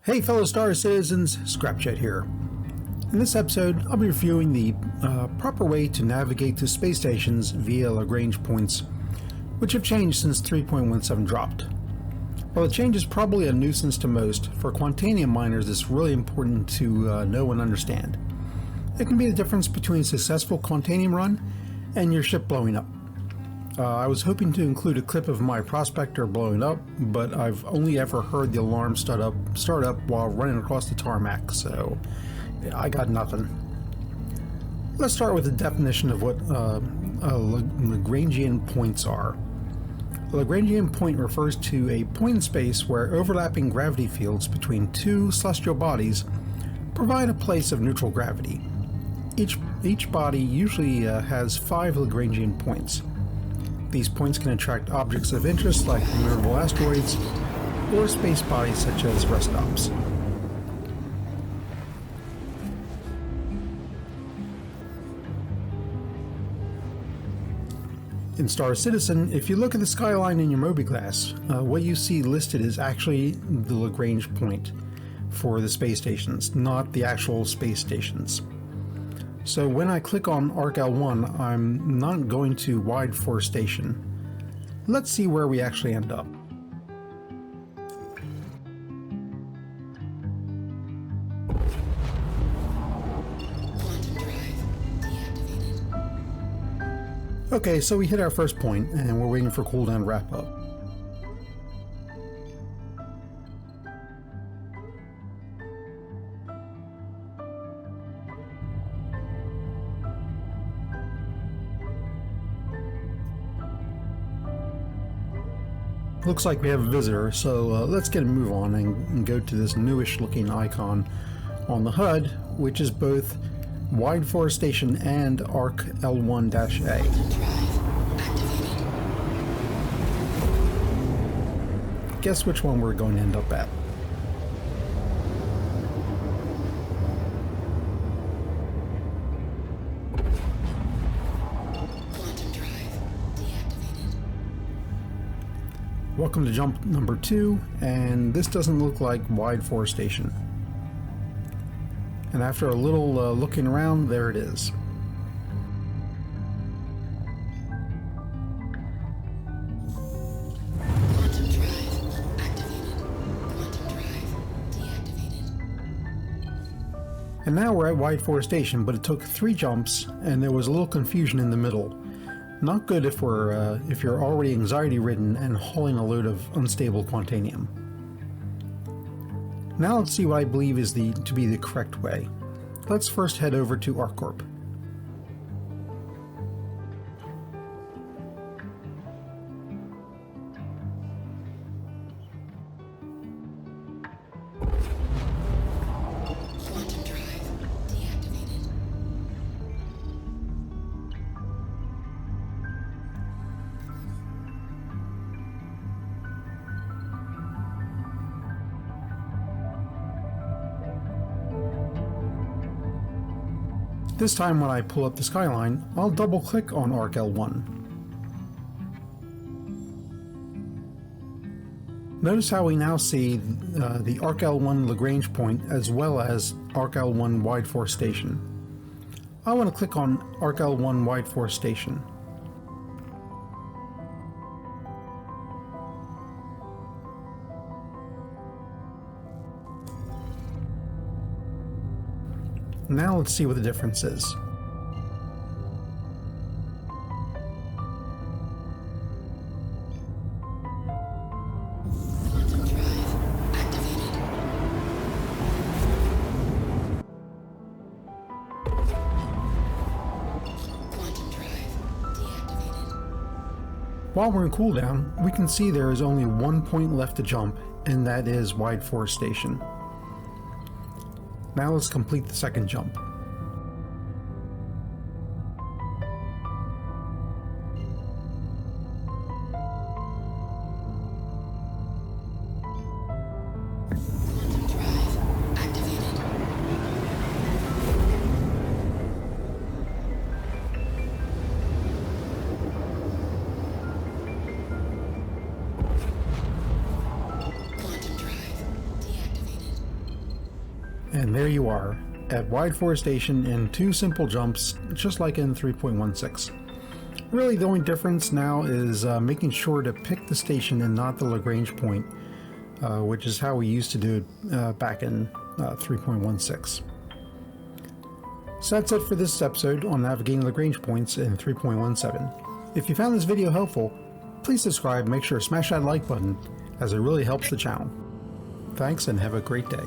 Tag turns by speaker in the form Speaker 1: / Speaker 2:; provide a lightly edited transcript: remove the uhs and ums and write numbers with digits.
Speaker 1: Hey fellow star citizens, Scrapjet here. In this episode, I'll be reviewing the proper way to navigate to space stations via Lagrange points, which have changed since 3.17 dropped. While the change is probably a nuisance to most, for quantanium miners it's really important to know and understand. It can be the difference between a successful quantanium run and your ship blowing up. I was hoping to include a clip of my prospector blowing up, but I've only ever heard the alarm start up while running across the tarmac, so I got nothing. Let's start with the definition of what Lagrangian points are. A Lagrangian point refers to a point in space where overlapping gravity fields between two celestial bodies provide a place of neutral gravity. Each body usually has 5 Lagrangian points. These points can attract objects of interest like innumerable asteroids or space bodies such as rest stops. In Star Citizen, if you look at the skyline in your Mobiglass, what you see listed is actually the Lagrange point for the space stations, not the actual space stations. So when I click on Arc L1, I'm not going to Wide 4 Station. Let's see where we actually end up. Okay, so we hit our first point and we're waiting for cooldown to wrap up. Looks like we have a visitor, so let's get a move on and go to this newish looking icon on the HUD, which is both Wide 4 Station and Arc L1-A. Guess which one we're going to end up at. Welcome to jump number 2, and this doesn't look like Wide 4 Station. And after a little looking around, there it is.
Speaker 2: Quantum drive activated. Quantum drive deactivated.
Speaker 1: And now we're at Wide 4 Station, but it took 3 jumps, and there was a little confusion in the middle. Not good if you're already anxiety-ridden and hauling a load of unstable quantanium. Now let's see what I believe is to be the correct way. Let's first head over to ArcCorp.
Speaker 2: Quantum drive deactivated.
Speaker 1: This time when I pull up the skyline, I'll double click on Arc L1. Notice how we now see the Arc L1 Lagrange point as well as Arc L1 Wide 4 Station. I want to click on Arc L1 Wide 4 Station. Now let's see what the difference is.
Speaker 2: Quantum drive activated. Quantum drive deactivated.
Speaker 1: While we're in cooldown, we can see there is only 1 point left to jump, and that is Wide 4 Station. Now let's complete the second jump.
Speaker 2: Quantum drive activated. Quantum drive deactivated.
Speaker 1: And there you are, at Wide Forest Station in 2 simple jumps, just like in 3.16. Really, the only difference now is making sure to pick the station and not the Lagrange point, which is how we used to do it back in 3.16. So that's it for this episode on navigating Lagrange points in 3.17. If you found this video helpful, please subscribe and make sure to smash that like button, as it really helps the channel. Thanks and have a great day.